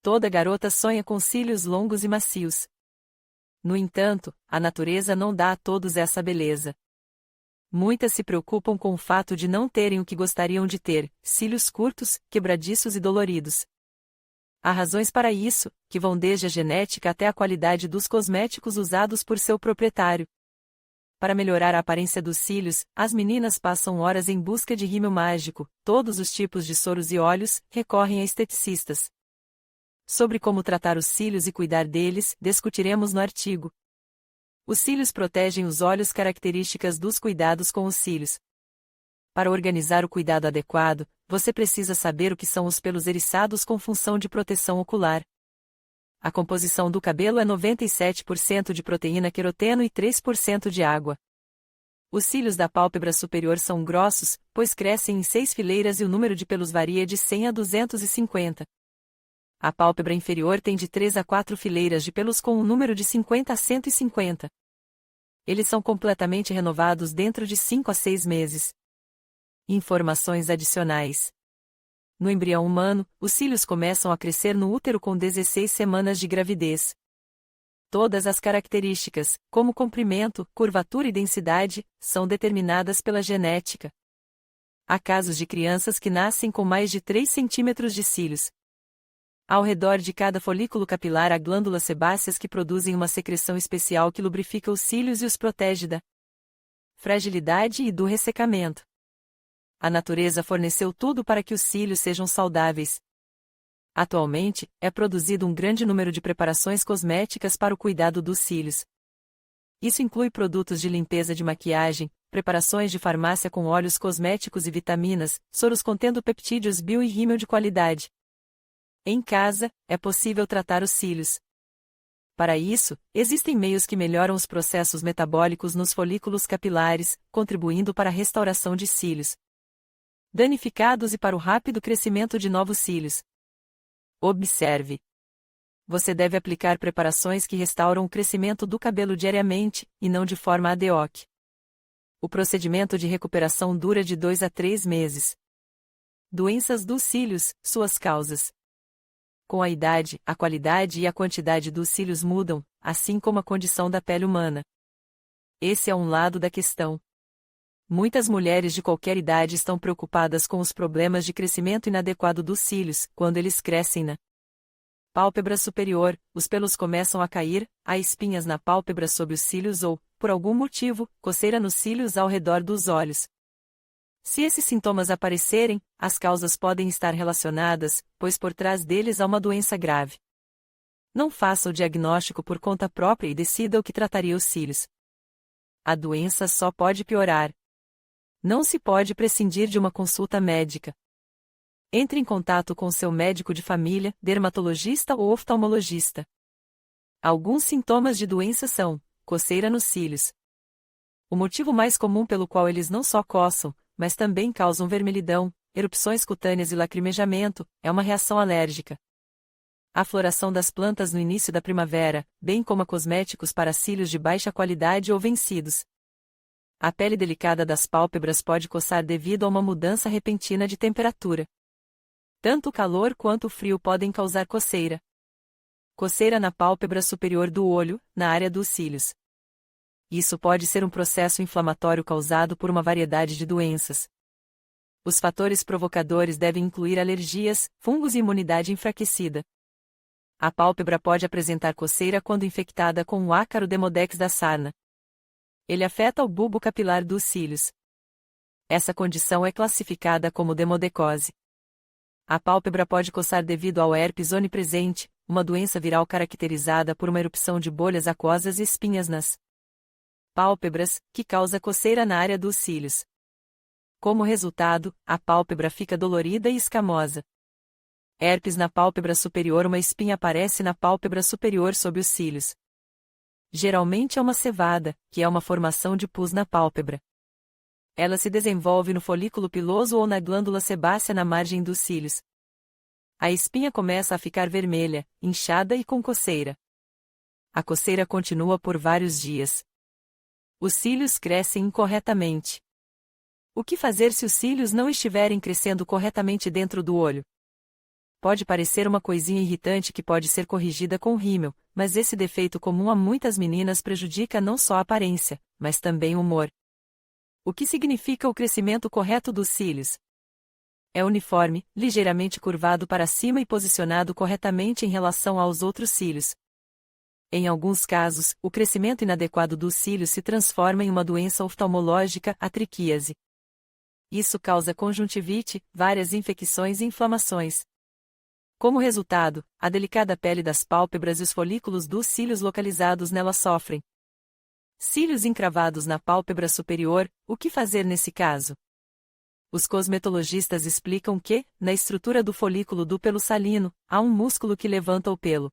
Toda garota sonha com cílios longos e macios. No entanto, a natureza não dá a todos essa beleza. Muitas se preocupam com o fato de não terem o que gostariam de ter, cílios curtos, quebradiços e doloridos. Há razões para isso, que vão desde a genética até a qualidade dos cosméticos usados por seu proprietário. Para melhorar a aparência dos cílios, as meninas passam horas em busca de rímel mágico, todos os tipos de soros e óleos, recorrem a esteticistas. Sobre como tratar os cílios e cuidar deles, discutiremos no artigo. Os cílios protegem os olhos. Características dos cuidados com os cílios. Para organizar o cuidado adequado, você precisa saber o que são os pelos eriçados com função de proteção ocular. A composição do cabelo é 97% de proteína queroteno e 3% de água. Os cílios da pálpebra superior são grossos, pois crescem em 6 fileiras e o número de pelos varia de 100 a 250. A pálpebra inferior tem de 3 a 4 fileiras de pelos com um número de 50 a 150. Eles são completamente renovados dentro de 5 a 6 meses. Informações adicionais. No embrião humano, os cílios começam a crescer no útero com 16 semanas de gravidez. Todas as características, como comprimento, curvatura e densidade, são determinadas pela genética. Há casos de crianças que nascem com mais de 3 centímetros de cílios. Ao redor de cada folículo capilar há glândulas sebáceas que produzem uma secreção especial que lubrifica os cílios e os protege da fragilidade e do ressecamento. A natureza forneceu tudo para que os cílios sejam saudáveis. Atualmente, é produzido um grande número de preparações cosméticas para o cuidado dos cílios. Isso inclui produtos de limpeza de maquiagem, preparações de farmácia com óleos cosméticos e vitaminas, soros contendo peptídeos bio e rímel de qualidade. Em casa, é possível tratar os cílios. Para isso, existem meios que melhoram os processos metabólicos nos folículos capilares, contribuindo para a restauração de cílios danificados e para o rápido crescimento de novos cílios. Observe. Você deve aplicar preparações que restauram o crescimento do cabelo diariamente, e não de forma ad hoc. O procedimento de recuperação dura de 2 a 3 meses. Doenças dos cílios, suas causas. Com a idade, a qualidade e a quantidade dos cílios mudam, assim como a condição da pele humana. Esse é um lado da questão. Muitas mulheres de qualquer idade estão preocupadas com os problemas de crescimento inadequado dos cílios. Quando eles crescem na pálpebra superior, os pelos começam a cair, há espinhas na pálpebra sob os cílios ou, por algum motivo, coceira nos cílios ao redor dos olhos. Se esses sintomas aparecerem, as causas podem estar relacionadas, pois por trás deles há uma doença grave. Não faça o diagnóstico por conta própria e decida o que trataria os cílios. A doença só pode piorar. Não se pode prescindir de uma consulta médica. Entre em contato com seu médico de família, dermatologista ou oftalmologista. Alguns sintomas de doença são: coceira nos cílios. O motivo mais comum pelo qual eles não só coçam, mas também causam vermelhidão, erupções cutâneas e lacrimejamento, é uma reação alérgica. A floração das plantas no início da primavera, bem como a cosméticos para cílios de baixa qualidade ou vencidos. A pele delicada das pálpebras pode coçar devido a uma mudança repentina de temperatura. Tanto o calor quanto o frio podem causar coceira. Coceira na pálpebra superior do olho, na área dos cílios. Isso pode ser um processo inflamatório causado por uma variedade de doenças. Os fatores provocadores devem incluir alergias, fungos e imunidade enfraquecida. A pálpebra pode apresentar coceira quando infectada com o ácaro Demodex da sarna. Ele afeta o bulbo capilar dos cílios. Essa condição é classificada como demodecose. A pálpebra pode coçar devido ao herpes onipresente, uma doença viral caracterizada por uma erupção de bolhas aquosas e espinhas nas pálpebras, que causa coceira na área dos cílios. Como resultado, a pálpebra fica dolorida e escamosa. Herpes na pálpebra superior. Uma espinha aparece na pálpebra superior sob os cílios. Geralmente é uma cevada, que é uma formação de pus na pálpebra. Ela se desenvolve no folículo piloso ou na glândula sebácea na margem dos cílios. A espinha começa a ficar vermelha, inchada e com coceira. A coceira continua por vários dias. Os cílios crescem incorretamente. O que fazer se os cílios não estiverem crescendo corretamente dentro do olho? pode parecer uma coisinha irritante que pode ser corrigida com rímel, mas esse defeito comum a muitas meninas prejudica não só a aparência, mas também o humor. O que significa o crescimento correto dos cílios? É uniforme, ligeiramente curvado para cima e posicionado corretamente em relação aos outros cílios. Em alguns casos, o crescimento inadequado dos cílios se transforma em uma doença oftalmológica, a triquíase. Isso causa conjuntivite, várias infecções e inflamações. Como resultado, a delicada pele das pálpebras e os folículos dos cílios localizados nela sofrem. Cílios encravados na pálpebra superior, o que fazer nesse caso? Os cosmetologistas explicam que, na estrutura do folículo do pelo salino, há um músculo que levanta o pelo.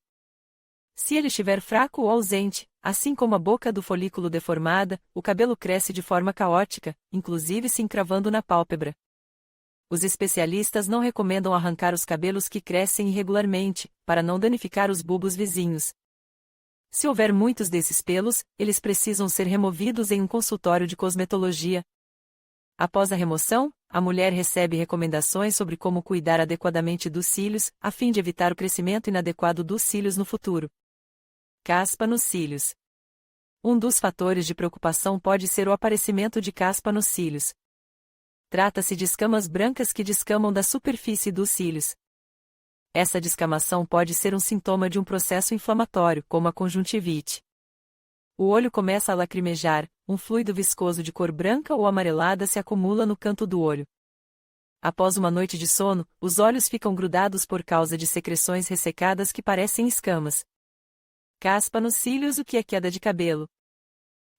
Se ele estiver fraco ou ausente, assim como a boca do folículo deformada, o cabelo cresce de forma caótica, inclusive se encravando na pálpebra. Os especialistas não recomendam arrancar os cabelos que crescem irregularmente, para não danificar os bulbos vizinhos. Se houver muitos desses pelos, eles precisam ser removidos em um consultório de cosmetologia. Após a remoção, a mulher recebe recomendações sobre como cuidar adequadamente dos cílios, a fim de evitar o crescimento inadequado dos cílios no futuro. Caspa nos cílios. Um dos fatores de preocupação pode ser o aparecimento de caspa nos cílios. Trata-se de escamas brancas que descamam da superfície dos cílios. Essa descamação pode ser um sintoma de um processo inflamatório, como a conjuntivite. O olho começa a lacrimejar, um fluido viscoso de cor branca ou amarelada se acumula no canto do olho. Após uma noite de sono, os olhos ficam grudados por causa de secreções ressecadas que parecem escamas. Caspa nos cílios. O que é queda de cabelo?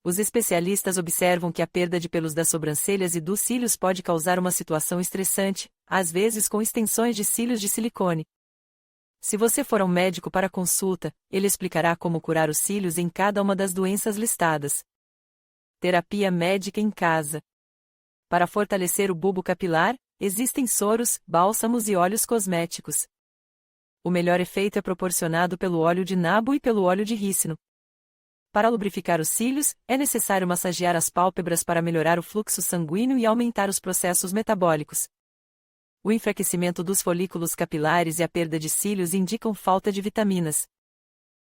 Os especialistas observam que a perda de pelos das sobrancelhas e dos cílios pode causar uma situação estressante, às vezes com extensões de cílios de silicone. Se você for ao médico para consulta, ele explicará como curar os cílios em cada uma das doenças listadas. Terapia médica em casa. Para fortalecer o bulbo capilar, existem soros, bálsamos e óleos cosméticos. O melhor efeito é proporcionado pelo óleo de nabo e pelo óleo de rícino. Para lubrificar os cílios, é necessário massagear as pálpebras para melhorar o fluxo sanguíneo e aumentar os processos metabólicos. O enfraquecimento dos folículos capilares e a perda de cílios indicam falta de vitaminas.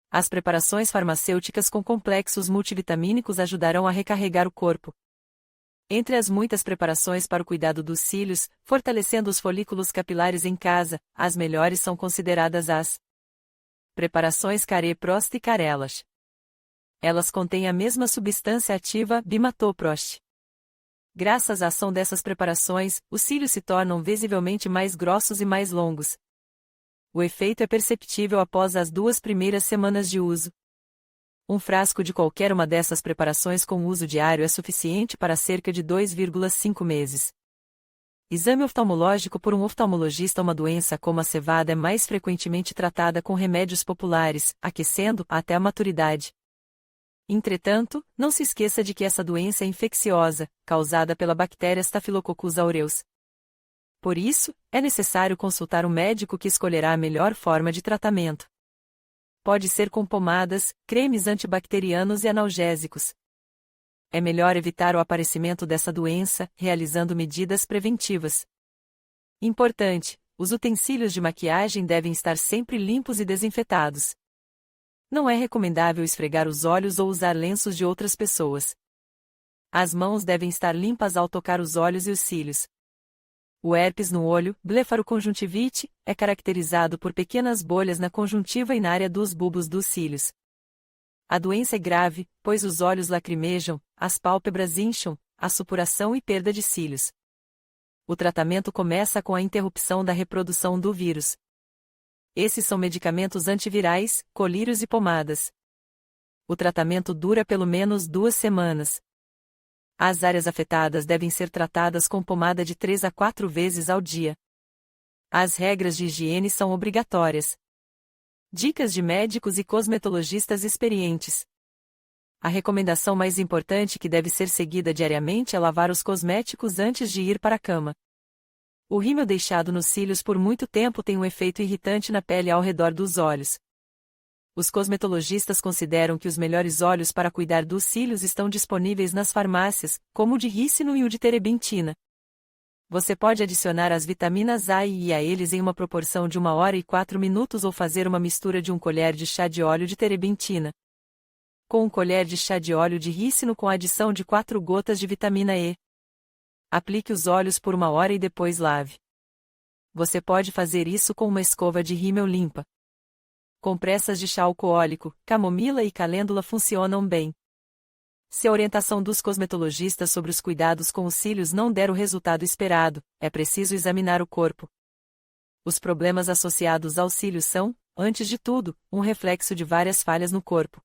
As preparações farmacêuticas com complexos multivitamínicos ajudarão a recarregar o corpo. Entre as muitas preparações para o cuidado dos cílios, fortalecendo os folículos capilares em casa, as melhores são consideradas as preparações Care Prost e Carelash. Elas contêm a mesma substância ativa, bimatoprost. Graças à ação dessas preparações, os cílios se tornam visivelmente mais grossos e mais longos. O efeito é perceptível após as 2 primeiras semanas de uso. Um frasco de qualquer uma dessas preparações com uso diário é suficiente para cerca de 2,5 meses. Exame oftalmológico por um oftalmologista. Uma doença como a cevada é mais frequentemente tratada com remédios populares, aquecendo até a maturidade. Entretanto, não se esqueça de que essa doença é infecciosa, causada pela bactéria Staphylococcus aureus. Por isso, é necessário consultar um médico que escolherá a melhor forma de tratamento. Pode ser com pomadas, cremes antibacterianos e analgésicos. É melhor evitar o aparecimento dessa doença, realizando medidas preventivas. Importante: os utensílios de maquiagem devem estar sempre limpos e desinfetados. Não é recomendável esfregar os olhos ou usar lenços de outras pessoas. As mãos devem estar limpas ao tocar os olhos e os cílios. O herpes no olho, blefaroconjuntivite, é caracterizado por pequenas bolhas na conjuntiva e na área dos bulbos dos cílios. A doença é grave, pois os olhos lacrimejam, as pálpebras incham, há supuração e perda de cílios. O tratamento começa com a interrupção da reprodução do vírus. Esses são medicamentos antivirais, colírios e pomadas. O tratamento dura pelo menos 2 semanas. As áreas afetadas devem ser tratadas com pomada de 3 a 4 vezes ao dia. As regras de higiene são obrigatórias. Dicas de médicos e cosmetologistas experientes. A recomendação mais importante que deve ser seguida diariamente é lavar os cosméticos antes de ir para a cama. O rímel deixado nos cílios por muito tempo tem um efeito irritante na pele ao redor dos olhos. Os cosmetologistas consideram que os melhores óleos para cuidar dos cílios estão disponíveis nas farmácias, como o de rícino e o de terebentina. Você pode adicionar as vitaminas A e I a eles em uma proporção de 1 hora e 4 minutos ou fazer uma mistura de 1 colher de chá de óleo de terebintina com 1 colher de chá de óleo de rícino com adição de 4 gotas de vitamina E. Aplique os óleos por 1 hora e depois lave. Você pode fazer isso com uma escova de rímel limpa. Compressas de chá alcoólico, camomila e calêndula funcionam bem. Se a orientação dos cosmetologistas sobre os cuidados com os cílios não der o resultado esperado, é preciso examinar o corpo. Os problemas associados aos cílios são, antes de tudo, um reflexo de várias falhas no corpo.